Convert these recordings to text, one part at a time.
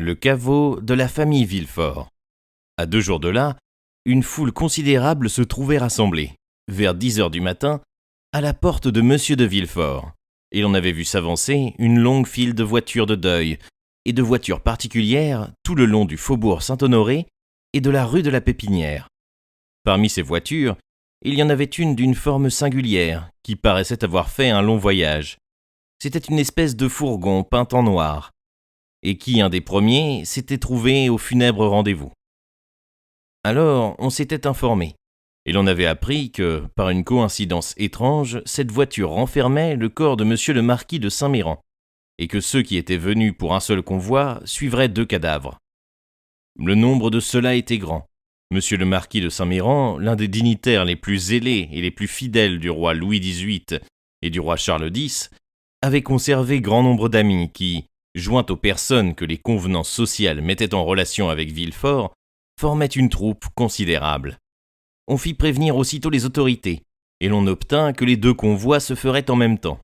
Le caveau de la famille Villefort. À 2 jours de là, une foule considérable se trouvait rassemblée, vers 10 heures du matin, à la porte de Monsieur de Villefort, et l'on avait vu s'avancer une longue file de voitures de deuil et de voitures particulières tout le long du faubourg Saint-Honoré et de la rue de la Pépinière. Parmi ces voitures, il y en avait une d'une forme singulière, qui paraissait avoir fait un long voyage. C'était une espèce de fourgon peint en noir, et qui, un des premiers, s'était trouvé au funèbre rendez-vous. Alors, on s'était informé, et l'on avait appris que, par une coïncidence étrange, cette voiture renfermait le corps de monsieur le marquis de Saint-Méran, et que ceux qui étaient venus pour un seul convoi suivraient 2 cadavres. Le nombre de ceux-là était grand. Monsieur le marquis de Saint-Méran, l'un des dignitaires les plus zélés et les plus fidèles du roi Louis XVIII et du roi Charles X, avait conservé grand nombre d'amis qui, joints aux personnes que les convenances sociales mettaient en relation avec Villefort, formaient une troupe considérable. On fit prévenir aussitôt les autorités, et l'on obtint que les 2 convois se feraient en même temps.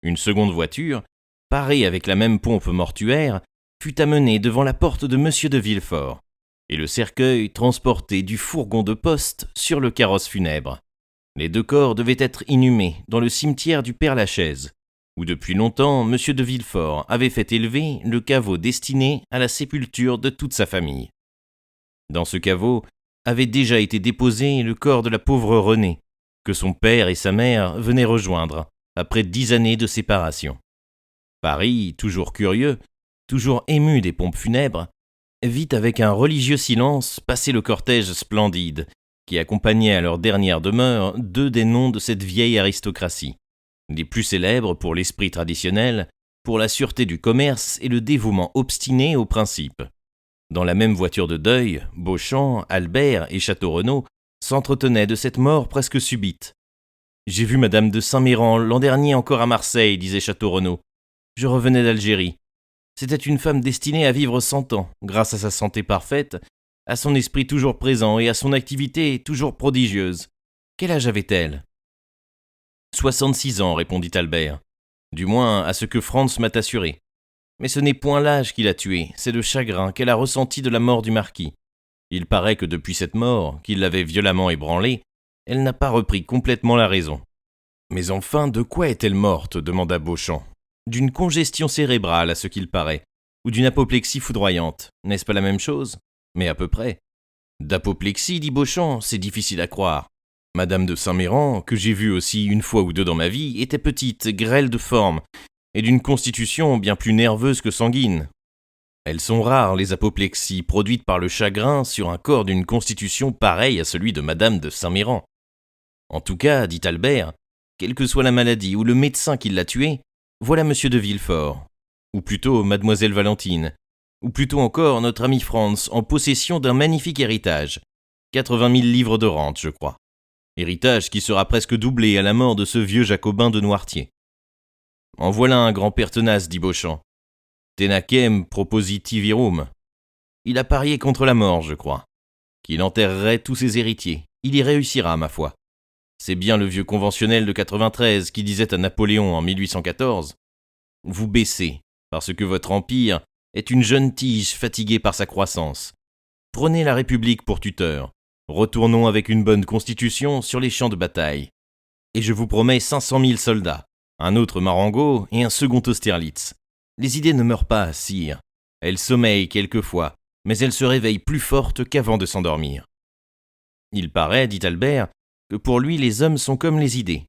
Une seconde voiture, parée avec la même pompe mortuaire, fut amenée devant la porte de Monsieur de Villefort, et le cercueil transporté du fourgon de poste sur le carrosse funèbre. Les 2 corps devaient être inhumés dans le cimetière du Père-Lachaise, où depuis longtemps Monsieur de Villefort avait fait élever le caveau destiné à la sépulture de toute sa famille. Dans ce caveau avait déjà été déposé le corps de la pauvre Renée, que son père et sa mère venaient rejoindre après 10 années de séparation. Paris, toujours curieux, toujours ému des pompes funèbres, vit avec un religieux silence passer le cortège splendide qui accompagnait à leur dernière demeure 2 des noms de cette vieille aristocratie, les plus célèbres pour l'esprit traditionnel, pour la sûreté du commerce et le dévouement obstiné aux principes. Dans la même voiture de deuil, Beauchamp, Albert et Château-Renaud s'entretenaient de cette mort presque subite. « J'ai vu madame de Saint-Méran l'an dernier encore à Marseille, disait Château-Renaud. Je revenais d'Algérie. C'était une femme destinée à vivre 100 ans, grâce à sa santé parfaite, à son esprit toujours présent et à son activité toujours prodigieuse. Quel âge avait-elle » 66 ans, répondit Albert. Du moins, à ce que Franz m'a assuré. Mais ce n'est point l'âge qui l'a tuée, c'est le chagrin qu'elle a ressenti de la mort du marquis. Il paraît que depuis cette mort, qui l'avait violemment ébranlée, elle n'a pas repris complètement la raison. Mais enfin, de quoi est-elle morte demanda Beauchamp. D'une congestion cérébrale, à ce qu'il paraît, ou d'une apoplexie foudroyante. N'est-ce pas la même chose ? Mais à peu près. D'apoplexie, dit Beauchamp, c'est difficile à croire. Madame de Saint-Méran, que j'ai vue aussi 1 fois ou 2 dans ma vie, était petite, grêle de forme, et d'une constitution bien plus nerveuse que sanguine. Elles sont rares, les apoplexies, produites par le chagrin sur un corps d'une constitution pareille à celui de Madame de Saint-Méran. En tout cas, dit Albert, quelle que soit la maladie ou le médecin qui l'a tuée, voilà Monsieur de Villefort, ou plutôt Mademoiselle Valentine, ou plutôt encore notre ami Franz, en possession d'un magnifique héritage, 80 000 livres de rente, je crois. Héritage qui sera presque doublé à la mort de ce vieux jacobin de Noirtier. En voilà un grand-père tenace, dit Beauchamp. Tenacem propositivirum. Il a parié contre la mort, je crois. Qu'il enterrerait tous ses héritiers. Il y réussira, ma foi. C'est bien le vieux conventionnel de 93 qui disait à Napoléon en 1814 « Vous baissez, parce que votre empire est une jeune tige fatiguée par sa croissance. Prenez la République pour tuteur. Retournons avec une bonne constitution sur les champs de bataille. Et je vous promets 500 000 soldats, un autre Marengo et un second Austerlitz. Les idées ne meurent pas, sire. Elles sommeillent quelquefois, mais elles se réveillent plus fortes qu'avant de s'endormir. Il paraît, dit Albert, que pour lui les hommes sont comme les idées.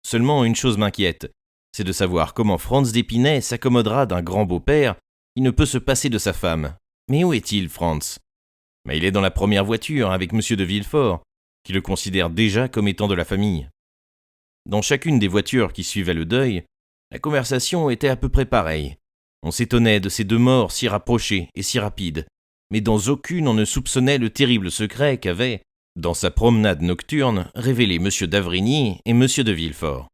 Seulement une chose m'inquiète, c'est de savoir comment Franz d'Épinay s'accommodera d'un grand beau-père qui ne peut se passer de sa femme. Mais où est-il, Franz ? Mais il est dans la première voiture avec Monsieur de Villefort, qui le considère déjà comme étant de la famille. Dans chacune des voitures qui suivaient le deuil, la conversation était à peu près pareille. On s'étonnait de ces 2 morts si rapprochées et si rapides, mais dans aucune on ne soupçonnait le terrible secret qu'avaient, dans sa promenade nocturne, révélé Monsieur d'Avrigny et Monsieur de Villefort.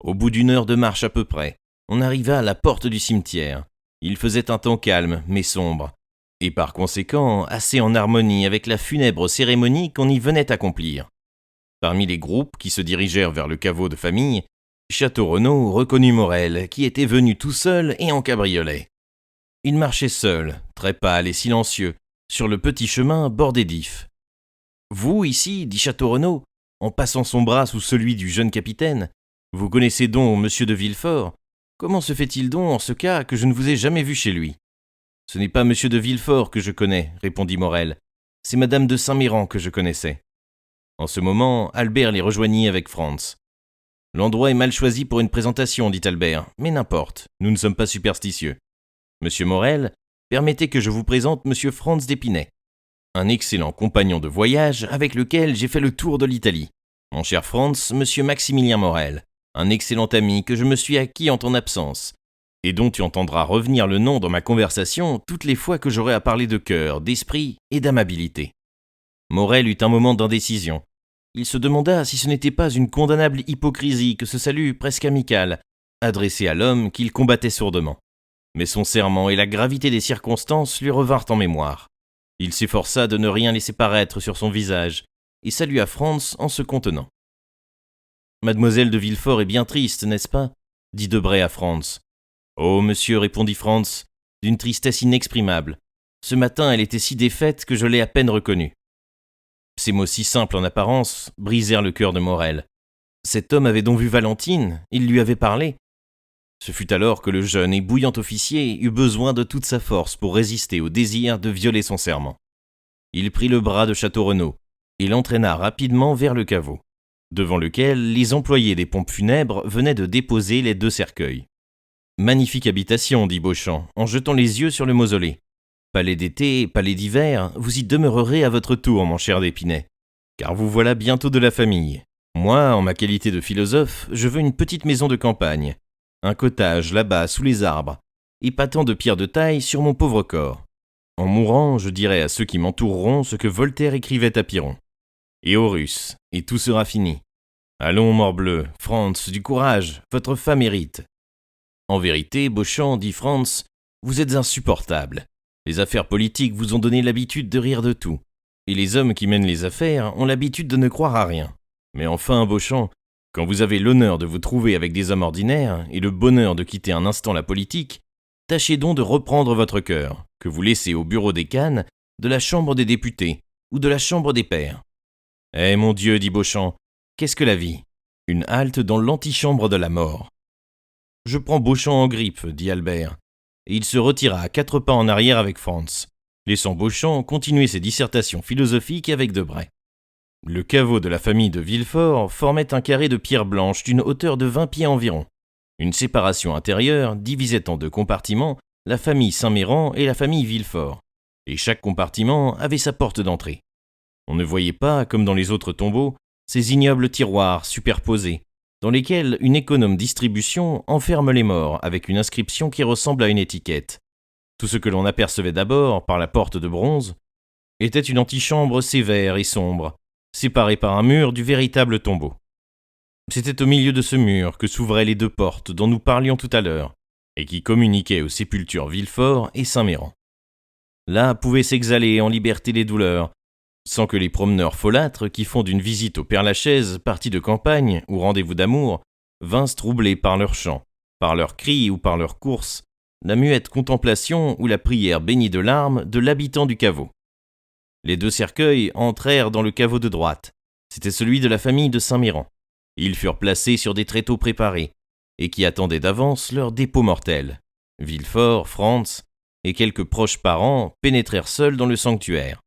Au bout d'1 heure de marche à peu près, on arriva à la porte du cimetière. Il faisait un temps calme, mais sombre, et par conséquent assez en harmonie avec la funèbre cérémonie qu'on y venait accomplir. Parmi les groupes qui se dirigèrent vers le caveau de famille, Château-Renaud reconnut Morel, qui était venu tout seul et en cabriolet. Il marchait seul, très pâle et silencieux, sur le petit chemin bordé d'ifs. « Vous, ici, dit Château Renaud, en passant son bras sous celui du jeune capitaine, vous connaissez donc monsieur de Villefort. Comment se fait-il donc, en ce cas, que je ne vous ai jamais vu chez lui ?»« Ce n'est pas monsieur de Villefort que je connais, répondit Morel. C'est madame de Saint-Méran que je connaissais. » En ce moment, Albert les rejoignit avec Franz. « L'endroit est mal choisi pour une présentation, dit Albert, mais n'importe, nous ne sommes pas superstitieux. Monsieur Morel, permettez que je vous présente monsieur Franz d'Épinay, un excellent compagnon de voyage avec lequel j'ai fait le tour de l'Italie. Mon cher Franz, monsieur Maximilien Morel, un excellent ami que je me suis acquis en ton absence, et dont tu entendras revenir le nom dans ma conversation toutes les fois que j'aurai à parler de cœur, d'esprit et d'amabilité. » Morel eut un moment d'indécision. Il se demanda si ce n'était pas une condamnable hypocrisie que ce salut presque amical, adressé à l'homme qu'il combattait sourdement. Mais son serment et la gravité des circonstances lui revinrent en mémoire. Il s'efforça de ne rien laisser paraître sur son visage, et salua Franz en se contenant. « Mademoiselle de Villefort est bien triste, n'est-ce pas ?» dit Debray à Franz. « Oh, monsieur, répondit Franz, d'une tristesse inexprimable. Ce matin, elle était si défaite que je l'ai à peine reconnue. » Ces mots si simples en apparence brisèrent le cœur de Morel. Cet homme avait donc vu Valentine, il lui avait parlé. Ce fut alors que le jeune et bouillant officier eut besoin de toute sa force pour résister au désir de violer son serment. Il prit le bras de Château Renaud et l'entraîna rapidement vers le caveau, devant lequel les employés des pompes funèbres venaient de déposer les 2 cercueils. « Magnifique habitation, dit Beauchamp, en jetant les yeux sur le mausolée. Palais d'été, palais d'hiver, vous y demeurerez à votre tour, mon cher d'Épinay, car vous voilà bientôt de la famille. Moi, en ma qualité de philosophe, je veux une petite maison de campagne, un cottage là-bas sous les arbres, épatant de pierres de taille sur mon pauvre corps. En mourant, je dirai à ceux qui m'entoureront ce que Voltaire écrivait à Pyrrhon. Et aux Russes, et tout sera fini. Allons, morbleu, Franz, du courage, votre femme hérite. » « En vérité, Beauchamp, dit Franz, vous êtes insupportable. Les affaires politiques vous ont donné l'habitude de rire de tout, et les hommes qui mènent les affaires ont l'habitude de ne croire à rien. Mais enfin, Beauchamp, quand vous avez l'honneur de vous trouver avec des hommes ordinaires et le bonheur de quitter un instant la politique, tâchez donc de reprendre votre cœur, que vous laissez au bureau des Cannes, de la Chambre des députés ou de la Chambre des pairs. Eh mon Dieu, dit Beauchamp, qu'est-ce que la vie? Une halte dans l'antichambre de la mort. Je prends Beauchamp en grippe, dit Albert, et il se retira à 4 pas en arrière avec Franz, laissant Beauchamp continuer ses dissertations philosophiques avec Debray. Le caveau de la famille de Villefort formait un carré de pierre blanche d'une hauteur de 20 pieds environ. Une séparation intérieure divisait en 2 compartiments la famille Saint-Méran et la famille Villefort, et chaque compartiment avait sa porte d'entrée. On ne voyait pas, comme dans les autres tombeaux, ces ignobles tiroirs superposés, dans lesquels une économe distribution enferme les morts avec une inscription qui ressemble à une étiquette. Tout ce que l'on apercevait d'abord par la porte de bronze était une antichambre sévère et sombre, séparée par un mur du véritable tombeau. C'était au milieu de ce mur que s'ouvraient les 2 portes dont nous parlions tout à l'heure, et qui communiquaient aux sépultures Villefort et Saint-Méran. Là pouvaient s'exhaler en liberté les douleurs, sans que les promeneurs folâtres qui font d'une visite au Père-Lachaise partie de campagne ou rendez-vous d'amour vinssent troubler par leurs chants, par leurs cris ou par leurs courses, la muette contemplation ou la prière bénie de larmes de l'habitant du caveau. Les 2 cercueils entrèrent dans le caveau de droite. C'était celui de la famille de Saint-Méran. Ils furent placés sur des tréteaux préparés, et qui attendaient d'avance leur dépôt mortel. Villefort, Franz et quelques proches parents pénétrèrent seuls dans le sanctuaire.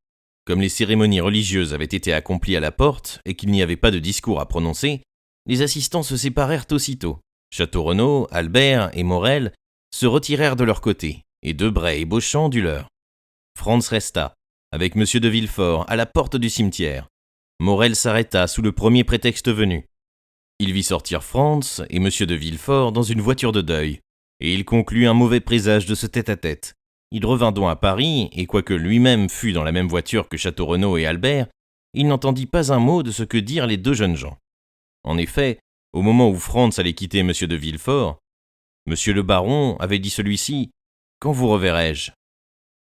Comme les cérémonies religieuses avaient été accomplies à la porte et qu'il n'y avait pas de discours à prononcer, les assistants se séparèrent aussitôt. Château Renaud, Albert et Morel se retirèrent de leur côté, et Debray et Beauchamp du leur. Franz resta, avec M. de Villefort, à la porte du cimetière. Morel s'arrêta sous le premier prétexte venu. Il vit sortir Franz et M. de Villefort dans une voiture de deuil, et il conclut un mauvais présage de ce tête-à-tête. Il revint donc à Paris, et quoique lui-même fût dans la même voiture que Château Renaud et Albert, il n'entendit pas un mot de ce que dirent les 2 jeunes gens. En effet, au moment où Franz allait quitter M. de Villefort, « Monsieur le baron, avait dit celui-ci, quand vous reverrai-je ?»«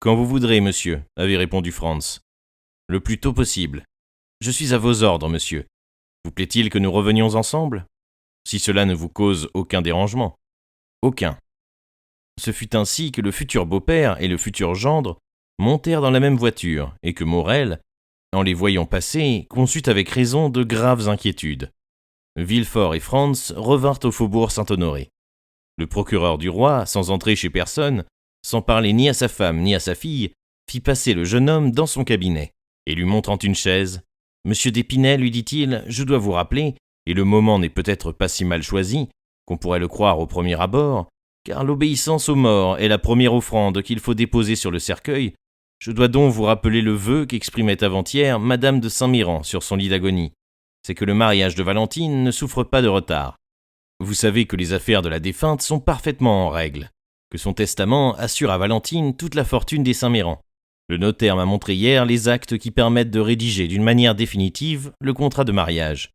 Quand vous voudrez, monsieur, avait répondu Franz. « Le plus tôt possible. Je suis à vos ordres, monsieur. Vous plaît-il que nous revenions ensemble ? Si cela ne vous cause aucun dérangement. » « Aucun. » Ce fut ainsi que le futur beau-père et le futur gendre montèrent dans la même voiture et que Morel, en les voyant passer, conçut avec raison de graves inquiétudes. Villefort et Franz revinrent au faubourg Saint-Honoré. Le procureur du roi, sans entrer chez personne, sans parler ni à sa femme ni à sa fille, fit passer le jeune homme dans son cabinet, et lui montrant une chaise, « Monsieur d'Épinay, lui dit-il, je dois vous rappeler, et le moment n'est peut-être pas si mal choisi, qu'on pourrait le croire au premier abord, car l'obéissance aux morts est la première offrande qu'il faut déposer sur le cercueil. Je dois donc vous rappeler le vœu qu'exprimait avant-hier Madame de Saint-Méran sur son lit d'agonie. C'est que le mariage de Valentine ne souffre pas de retard. Vous savez que les affaires de la défunte sont parfaitement en règle, que son testament assure à Valentine toute la fortune des Saint-Méran. Le notaire m'a montré hier les actes qui permettent de rédiger d'une manière définitive le contrat de mariage.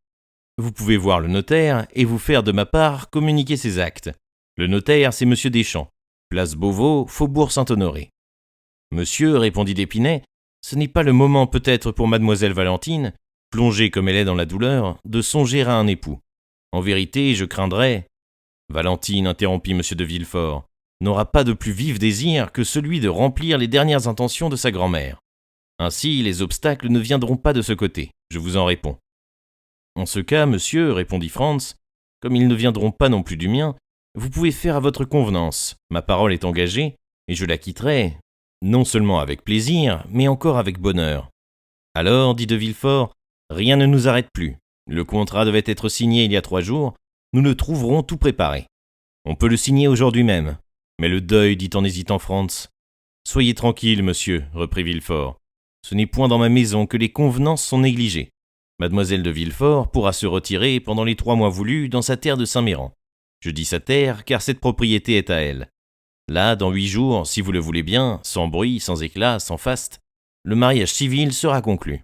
Vous pouvez voir le notaire et vous faire de ma part communiquer ces actes. Le notaire, c'est Monsieur Deschamps, place Beauvau, faubourg Saint-Honoré. Monsieur, répondit d'Épinay, ce n'est pas le moment peut-être pour mademoiselle Valentine, plongée comme elle est dans la douleur, de songer à un époux. En vérité, je craindrais... Valentine, interrompit Monsieur de Villefort, n'aura pas de plus vif désir que celui de remplir les dernières intentions de sa grand-mère. Ainsi, les obstacles ne viendront pas de ce côté, je vous en réponds. En ce cas, monsieur, répondit Franz, comme ils ne viendront pas non plus du mien, vous pouvez faire à votre convenance, ma parole est engagée, et je la quitterai, non seulement avec plaisir, mais encore avec bonheur. Alors, dit de Villefort, rien ne nous arrête plus. Le contrat devait être signé il y a 3 jours, nous le trouverons tout préparé. On peut le signer aujourd'hui même. Mais le deuil, dit en hésitant Franz. Soyez tranquille, monsieur, reprit Villefort. Ce n'est point dans ma maison que les convenances sont négligées. Mademoiselle de Villefort pourra se retirer pendant les 3 mois voulus dans sa terre de Saint-Méran. Je dis sa terre, car cette propriété est à elle. Là, dans 8 jours, si vous le voulez bien, sans bruit, sans éclat, sans faste, le mariage civil sera conclu.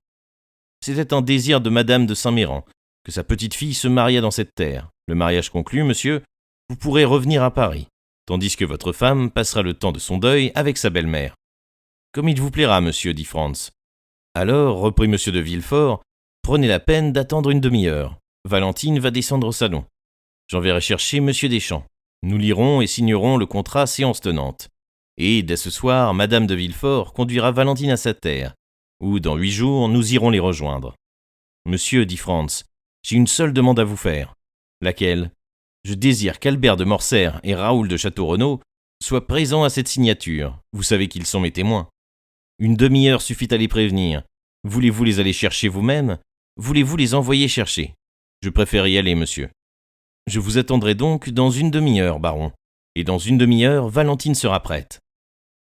C'était un désir de Madame de Saint-Méran que sa petite-fille se mariât dans cette terre. Le mariage conclu, monsieur, vous pourrez revenir à Paris, tandis que votre femme passera le temps de son deuil avec sa belle-mère. Comme il vous plaira, monsieur, dit Franz. Alors, reprit monsieur de Villefort, prenez la peine d'attendre une demi-heure. Valentine va descendre au salon. J'enverrai chercher monsieur Deschamps. Nous lirons et signerons le contrat séance tenante. Et, dès ce soir, madame de Villefort conduira Valentine à sa terre, où, dans 8 jours, nous irons les rejoindre. Monsieur, dit Franz, j'ai une seule demande à vous faire. Laquelle ? Je désire qu'Albert de Morcerf et Raoul de Château-Renaud soient présents à cette signature. Vous savez qu'ils sont mes témoins. Une demi-heure suffit à les prévenir. Voulez-vous les aller chercher vous-même ? Voulez-vous les envoyer chercher ? Je préfère y aller, monsieur. Je vous attendrai donc dans une demi-heure, baron. Et dans une demi-heure, Valentine sera prête.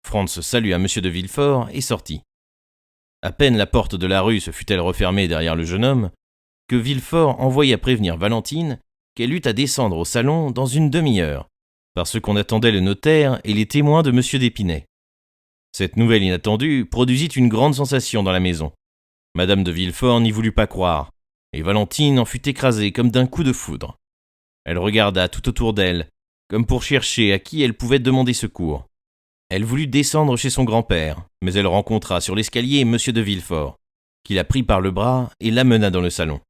Franz salua monsieur de Villefort et sortit. À peine la porte de la rue se fut-elle refermée derrière le jeune homme, que Villefort envoya prévenir Valentine qu'elle eut à descendre au salon dans une demi-heure, parce qu'on attendait le notaire et les témoins de monsieur d'Épinay. Cette nouvelle inattendue produisit une grande sensation dans la maison. Madame de Villefort n'y voulut pas croire, et Valentine en fut écrasée comme d'un coup de foudre. Elle regarda tout autour d'elle, comme pour chercher à qui elle pouvait demander secours. Elle voulut descendre chez son grand-père, mais elle rencontra sur l'escalier monsieur de Villefort, qui la prit par le bras et l'amena dans le salon.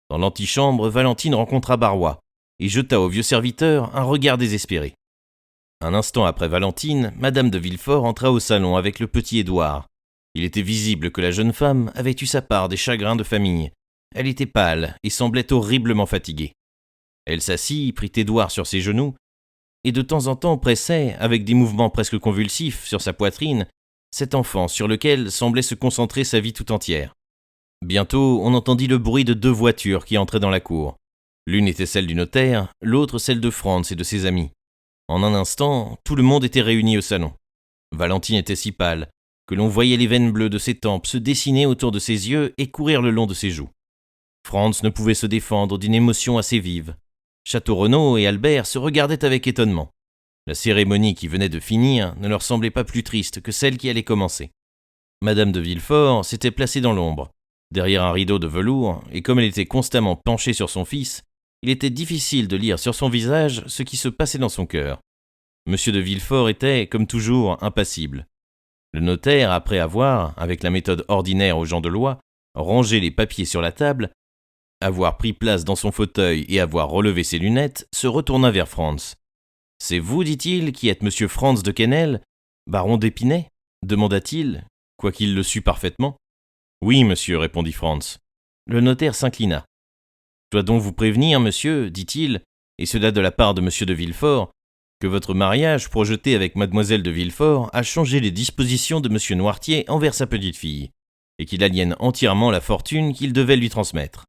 Dans l'antichambre, Valentine rencontra Barrois, et jeta au vieux serviteur un regard désespéré. Un instant après Valentine, madame de Villefort entra au salon avec le petit Édouard. Il était visible que la jeune femme avait eu sa part des chagrins de famille. Elle était pâle et semblait horriblement fatiguée. Elle s'assit, prit Édouard sur ses genoux, et de temps en temps pressait, avec des mouvements presque convulsifs sur sa poitrine, cet enfant sur lequel semblait se concentrer sa vie tout entière. Bientôt, on entendit le bruit de 2 voitures qui entraient dans la cour. L'une était celle du notaire, l'autre celle de Franz et de ses amis. En un instant, tout le monde était réuni au salon. Valentine était si pâle que l'on voyait les veines bleues de ses tempes se dessiner autour de ses yeux et courir le long de ses joues. Franz ne pouvait se défendre d'une émotion assez vive. Château-Renaud et Albert se regardaient avec étonnement. La cérémonie qui venait de finir ne leur semblait pas plus triste que celle qui allait commencer. Madame de Villefort s'était placée dans l'ombre, derrière un rideau de velours, et comme elle était constamment penchée sur son fils, il était difficile de lire sur son visage ce qui se passait dans son cœur. Monsieur de Villefort était, comme toujours, impassible. Le notaire, après avoir, avec la méthode ordinaire aux gens de loi, rangé les papiers sur la table, avoir pris place dans son fauteuil et avoir relevé ses lunettes, se retourna vers Franz. C'est vous, dit-il, qui êtes monsieur Franz de Quesnel, baron d'Épinay demanda-t-il, quoiqu'il le sût parfaitement. Oui, monsieur, répondit Franz. Le notaire s'inclina. Je dois donc vous prévenir, monsieur, dit-il, et cela de la part de monsieur de Villefort, que votre mariage projeté avec mademoiselle de Villefort a changé les dispositions de monsieur Noirtier envers sa petite-fille, et qu'il aliène entièrement la fortune qu'il devait lui transmettre.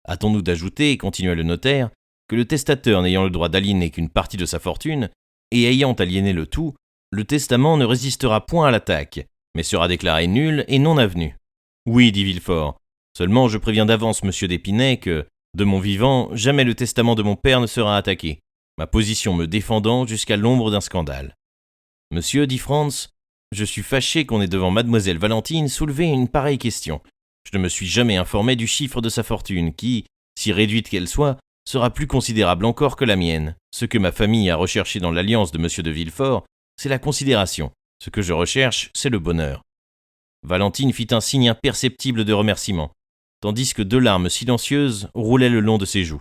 Hâtons-nous d'ajouter, continua le notaire, que le testateur n'ayant le droit d'aliéner qu'une partie de sa fortune, et ayant aliéné le tout, le testament ne résistera point à l'attaque, mais sera déclaré nul et non avenu. Oui, dit Villefort, seulement je préviens d'avance monsieur d'Épinay que, de mon vivant, jamais le testament de mon père ne sera attaqué, ma position me défendant jusqu'à l'ombre d'un scandale. Monsieur, dit Franz, je suis fâché qu'on ait devant mademoiselle Valentine soulevé une pareille question. Je ne me suis jamais informé du chiffre de sa fortune qui, si réduite qu'elle soit, sera plus considérable encore que la mienne. Ce que ma famille a recherché dans l'alliance de monsieur de Villefort, c'est la considération. Ce que je recherche, c'est le bonheur. Valentine fit un signe imperceptible de remerciement, tandis que 2 larmes silencieuses roulaient le long de ses joues.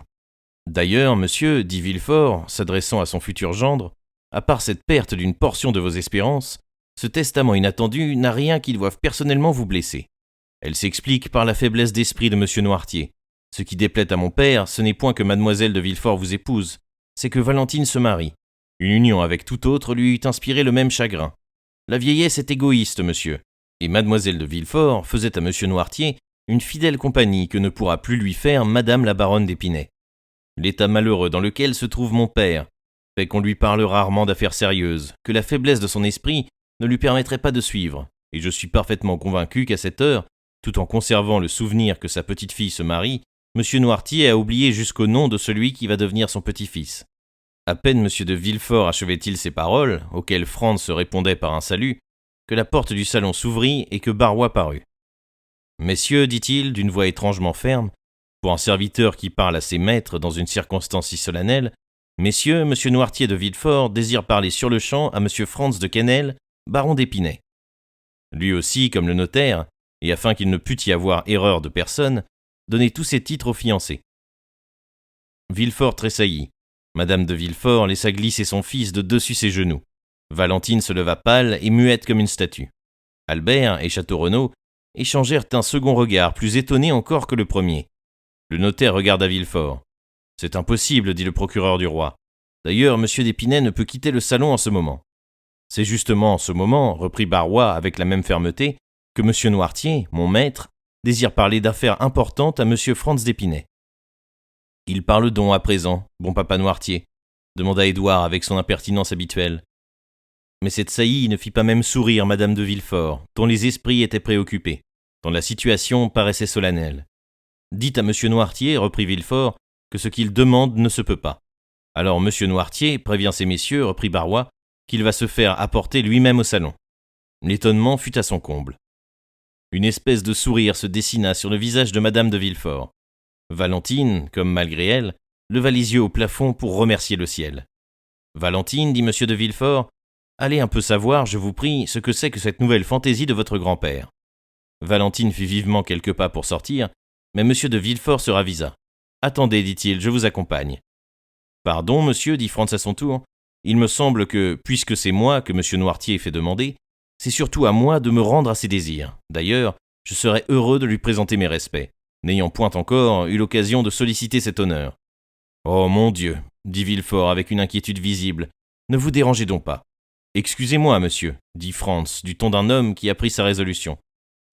D'ailleurs, monsieur, dit Villefort, s'adressant à son futur gendre, à part cette perte d'une portion de vos espérances, ce testament inattendu n'a rien qui doive personnellement vous blesser. Elle s'explique par la faiblesse d'esprit de monsieur Noirtier. Ce qui déplaît à mon père, ce n'est point que mademoiselle de Villefort vous épouse, c'est que Valentine se marie. Une union avec tout autre lui eût inspiré le même chagrin. La vieillesse est égoïste, monsieur, et mademoiselle de Villefort faisait à monsieur Noirtier une fidèle compagnie que ne pourra plus lui faire madame la baronne d'Épinay. L'état malheureux dans lequel se trouve mon père fait qu'on lui parle rarement d'affaires sérieuses, que la faiblesse de son esprit ne lui permettrait pas de suivre, et je suis parfaitement convaincu qu'à cette heure, tout en conservant le souvenir que sa petite-fille se marie, monsieur Noirtier a oublié jusqu'au nom de celui qui va devenir son petit-fils. À peine monsieur de Villefort achevait-il ces paroles, auxquelles Franz se répondait par un salut, que la porte du salon s'ouvrit et que Barrois parut. « Messieurs, dit-il d'une voix étrangement ferme, pour un serviteur qui parle à ses maîtres dans une circonstance si solennelle, messieurs, monsieur Noirtier de Villefort désire parler sur-le-champ à monsieur Franz de Quesnel, baron d'Épinay. » Lui aussi, comme le notaire, et afin qu'il ne pût y avoir erreur de personne, donnait tous ses titres au fiancé. Villefort tressaillit. Madame de Villefort laissa glisser son fils de dessus ses genoux. Valentine se leva pâle et muette comme une statue. Albert et Château Renaud échangèrent un second regard plus étonné encore que le premier. Le notaire regarda Villefort. « C'est impossible, dit le procureur du roi. D'ailleurs, M. d'Épinay ne peut quitter le salon en ce moment. »« C'est justement en ce moment, reprit Barrois avec la même fermeté, que M. Noirtier, mon maître, désire parler d'affaires importantes à M. Franz d'Épinay. »« Il parle donc à présent, bon papa Noirtier, demanda Édouard avec son impertinence habituelle. Mais cette saillie ne fit pas même sourire madame de Villefort, dont les esprits étaient préoccupés, dont la situation paraissait solennelle. « Dites à M. Noirtier, reprit Villefort, que ce qu'il demande ne se peut pas. Alors M. Noirtier prévient ces messieurs, reprit Barrois, qu'il va se faire apporter lui-même au salon. » L'étonnement fut à son comble. Une espèce de sourire se dessina sur le visage de madame de Villefort. Valentine, comme malgré elle, leva les yeux au plafond pour remercier le ciel. « Valentine, dit M. de Villefort, allez un peu savoir, je vous prie, ce que c'est que cette nouvelle fantaisie de votre grand-père. » Valentine fit vivement quelques pas pour sortir, mais M. de Villefort se ravisa. « Attendez, dit-il, je vous accompagne. »« Pardon, monsieur, dit Franz à son tour, il me semble que, puisque c'est moi que M. Noirtier fait demander, c'est surtout à moi de me rendre à ses désirs. D'ailleurs, je serais heureux de lui présenter mes respects, n'ayant point encore eu l'occasion de solliciter cet honneur. »« Oh mon Dieu, dit Villefort avec une inquiétude visible, ne vous dérangez donc pas. »« Excusez-moi, monsieur, dit Franz, du ton d'un homme qui a pris sa résolution.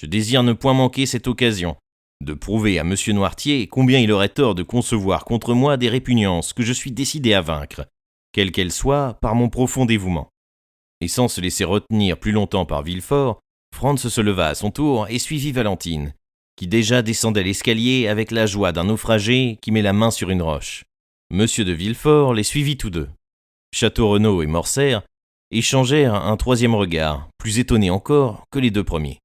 Je désire ne point manquer cette occasion de prouver à M. Noirtier combien il aurait tort de concevoir contre moi des répugnances que je suis décidé à vaincre, quelles qu'elles soient, par mon profond dévouement. » Et sans se laisser retenir plus longtemps par Villefort, Franz se leva à son tour et suivit Valentine, qui déjà descendait l'escalier avec la joie d'un naufragé qui met la main sur une roche. M. de Villefort les suivit tous deux. Château Renaud et Morcerf échangèrent un troisième regard, plus étonné encore que les 2 premiers.